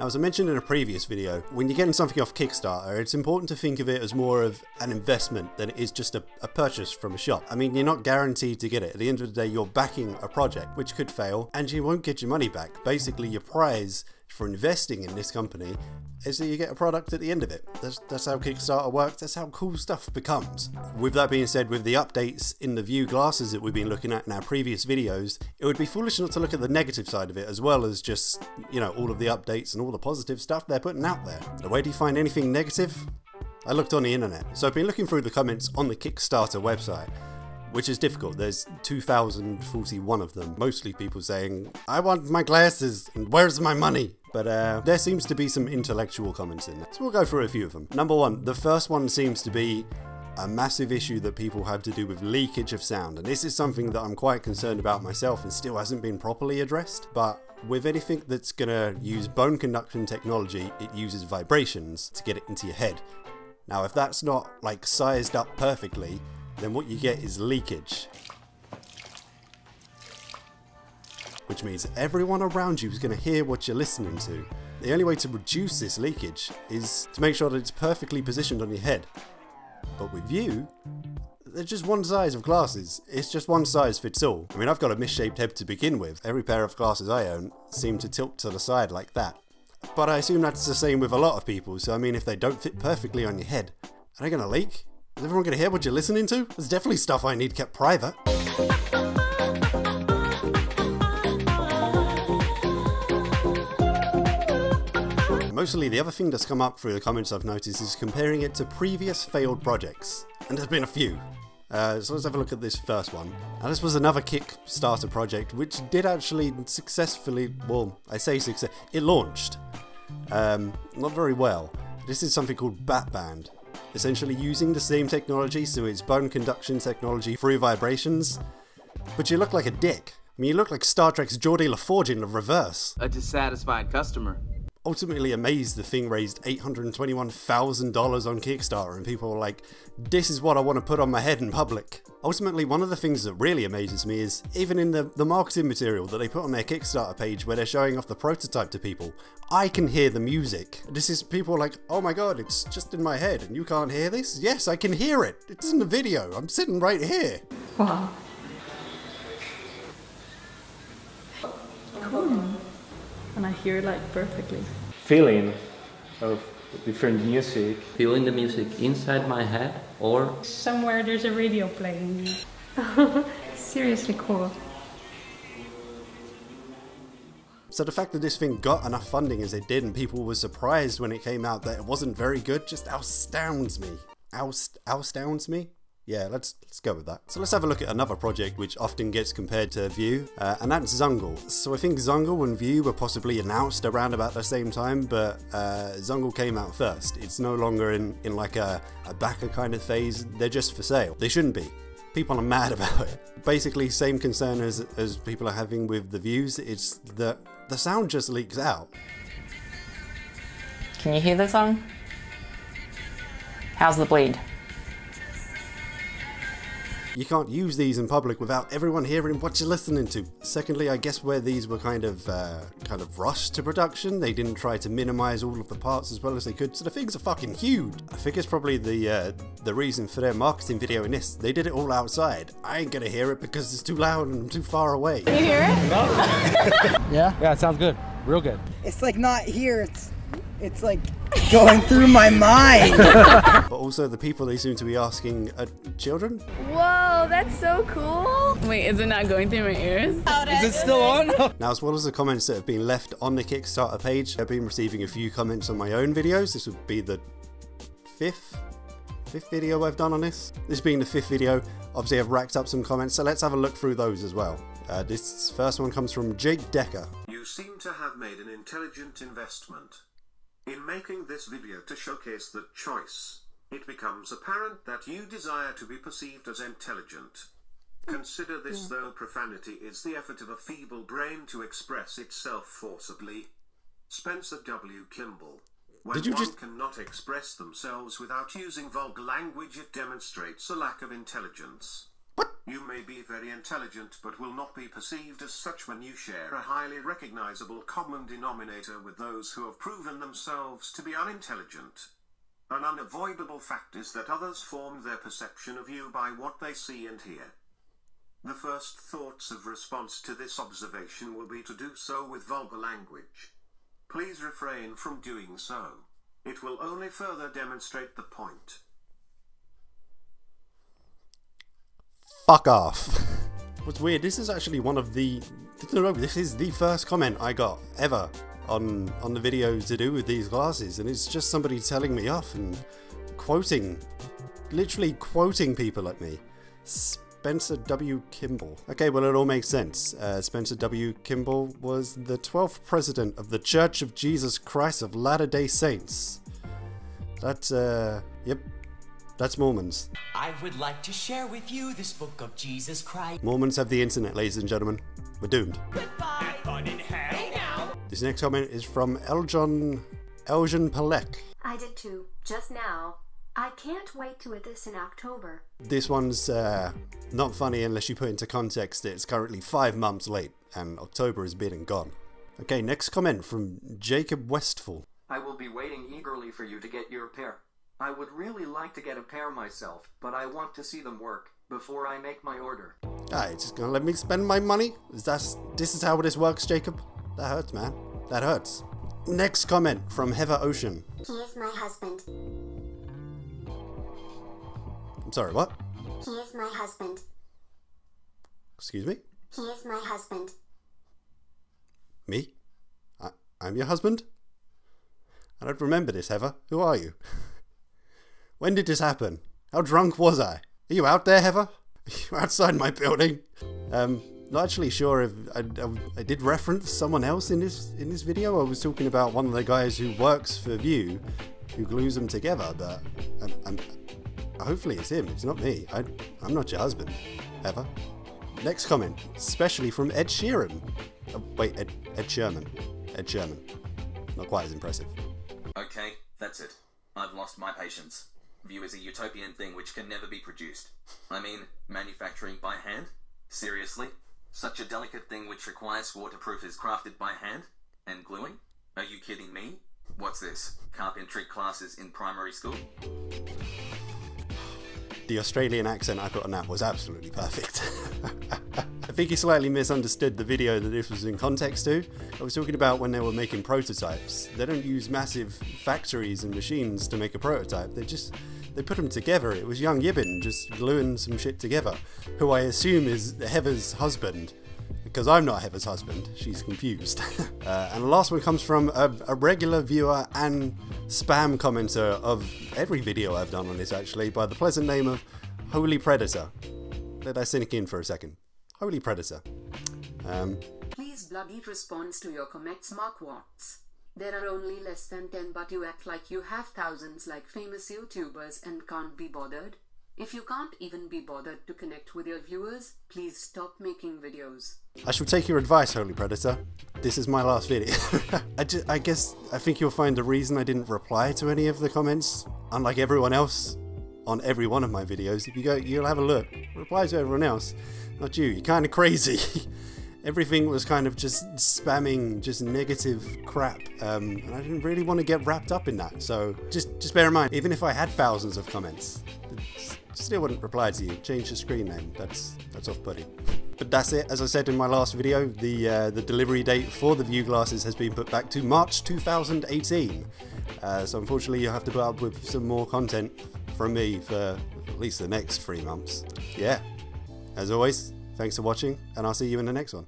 Now, as I mentioned in a previous video, when you're getting something off Kickstarter, it's important to think of it as more of an investment than it is just a purchase from a shop. I mean, you're not guaranteed to get it. At the end of the day, you're backing a project which could fail and you won't get your money back. Basically, your prize for investing in this company is that you get a product at the end of it. That's how Kickstarter works, that's how cool stuff becomes. With that being said, with the updates in the View glasses that we've been looking at in our previous videos, it would be foolish not to look at the negative side of it as well as just, you know, all of the updates and all the positive stuff they're putting out there. Now, where do you find anything negative? I looked on the internet. So I've been looking through the comments on the Kickstarter website, which is difficult. There's 2,041 of them. Mostly people saying, I want my glasses and where's my money? But there seems to be some intellectual comments in there. So we'll go through a few of them. Number one, the first one seems to be a massive issue that people have to do with leakage of sound. And this is something that I'm quite concerned about myself and still hasn't been properly addressed. But with anything that's gonna use bone conduction technology, it uses vibrations to get it into your head. Now, if that's not like sized up perfectly, then what you get is leakage. Which means everyone around you is going to hear what you're listening to. The only way to reduce this leakage is to make sure that it's perfectly positioned on your head. But with you, they're just one size of glasses. It's just one size fits all. I mean, I've got a misshaped head to begin with. Every pair of glasses I own seem to tilt to the side like that. But I assume that's the same with a lot of people, so I mean, if they don't fit perfectly on your head, are they going to leak? Is everyone going to hear what you're listening to? There's definitely stuff I need kept private. Mostly the other thing that's come up through the comments I've noticed is comparing it to previous failed projects. And there's been a few. So let's have a look at this first one. Now, this was another Kickstarter project which did actually successfully, well, I say success, it launched. Not very well. This is something called BatBand. Essentially using the same technology, so it's bone conduction technology through vibrations, but you look like a dick. I mean, you look like Star Trek's Geordi LaForge in the reverse. A dissatisfied customer. Ultimately amazed, the thing raised $821,000 on Kickstarter, and people were like, this is what I want to put on my head in public. Ultimately, one of the things that really amazes me is, even in the marketing material that they put on their Kickstarter page where they're showing off the prototype to people, I can hear the music. This is people like, oh my god, it's just in my head and you can't hear this? Yes, I can hear it. It's in the video. I'm sitting right here. Wow. Cool. And I hear it like perfectly. Feeling of different music. Feeling the music inside my head or somewhere there's a radio playing. Seriously cool. So the fact that this thing got enough funding as it did and people were surprised when it came out that it wasn't very good just astounds me. Astounds me? Yeah, let's go with that. So let's have a look at another project which often gets compared to View, and that's Zungle. So I think Zungle and View were possibly announced around about the same time, but Zungle came out first. It's no longer in like a backer kind of phase. They're just for sale. They shouldn't be. People are mad about it. Basically, same concern as people are having with the Views. It's that the sound just leaks out. Can you hear the song? How's the bleed? You can't use these in public without everyone hearing what you're listening to. Secondly, I guess where these were kind of rushed to production, they didn't try to minimize all of the parts as well as they could, so the things are fucking huge. I think it's probably the reason for their marketing video in this. They did it all outside. I ain't gonna hear it because it's too loud and I'm too far away. Can you hear it? Yeah, it sounds good. Real good. It's like not here, it's like going through my mind. But also the people they seem to be asking are children. Whoa, that's so cool. Wait, is it not going through my ears? Is it still on? Now, as well as the comments that have been left on the Kickstarter page, I've been receiving a few comments on my own videos. This would be the fifth video I've done on this. This being the fifth video, obviously I've racked up some comments, so let's have a look through those as well. This first one comes from Jake Decker. You seem to have made an intelligent investment. In making this video to showcase that choice, it becomes apparent that you desire to be perceived as intelligent. Consider this, though profanity is the effort of a feeble brain to express itself forcibly. Spencer W. Kimball. When one cannot express themselves without using vulgar language, it demonstrates a lack of intelligence. What? You may be very intelligent but will not be perceived as such when you share a highly recognizable common denominator with those who have proven themselves to be unintelligent. An unavoidable fact is that others form their perception of you by what they see and hear. The first thoughts of response to this observation will be to do so with vulgar language. Please refrain from doing so. It will only further demonstrate the point. Fuck off. What's weird, this is actually one of the... No, this is the first comment I got ever on the video to do with these glasses, and it's just somebody telling me off and quoting, literally quoting people at me. Spencer W. Kimball. Okay, well, it all makes sense. Spencer W. Kimball was the 12th president of the Church of Jesus Christ of Latter-day Saints. That's, yep, that's Mormons. I would like to share with you this book of Jesus Christ. Mormons have the internet, ladies and gentlemen. We're doomed. Goodbye. Fun in hell. Hey now. This next comment is from Eljan Palek. I did too, just now. I can't wait to read this in October. This one's not funny unless you put into context that it's currently 5 months late and October has been and gone. Okay, next comment from Jacob Westfall. I will be waiting eagerly for you to get your pair. I would really like to get a pair myself, but I want to see them work before I make my order. Ah, you're just gonna let me spend my money? This is how this works, Jacob? That hurts, man. That hurts. Next comment from Heather Ocean. He is my husband. I'm sorry, what? He is my husband. Excuse me? He is my husband. Me? I'm your husband? I don't remember this, Heather. Who are you? When did this happen? How drunk was I? Are you out there, Heather? Are you outside my building? Not actually sure if I did reference someone else in this video. I was talking about one of the guys who works for View, who glues them together, but hopefully it's him. It's not me. I'm not your husband, Heather. Next comment, especially from Ed Sheeran. Oh, wait, Ed Sherman. Ed Sherman. Not quite as impressive. Okay, that's it. I've lost my patience. View is a utopian thing which can never be produced. I mean, manufacturing by hand? Seriously? Such a delicate thing which requires waterproof is crafted by hand? And gluing? Are you kidding me? What's this? Carpentry classes in primary school? The Australian accent I put on that was absolutely perfect. I think he slightly misunderstood the video that this was in context to. I was talking about when they were making prototypes. They don't use massive factories and machines to make a prototype. They put them together. It was young Yibbin just gluing some shit together, who I assume is Heather's husband, because I'm not Heather's husband. She's confused. And the last one comes from a regular viewer and spam commenter of every video I've done on this, actually, by the pleasant name of Holy Predator. Let that sink in for a second. Holy Predator. Please bloody response to your comments, Mark Watts. There are only less than 10, but you act like you have thousands like famous YouTubers and can't be bothered. If you can't even be bothered to connect with your viewers, please stop making videos. I shall take your advice, Holy Predator. This is my last video. I think you'll find the reason I didn't reply to any of the comments, unlike everyone else on every one of my videos. If you go, you'll have a look. Reply to everyone else. Not you. You're kind of crazy. Everything was kind of just spamming just negative crap, and I didn't really want to get wrapped up in that. So just bear in mind, even if I had thousands of comments, still wouldn't reply to you. Change the screen name. That's off-putting. But that's it. As I said in my last video, the delivery date for the View glasses has been put back to March 2018. So unfortunately, you'll have to put up with some more content from me for at least the next 3 months. Yeah. As always, thanks for watching, and I'll see you in the next one.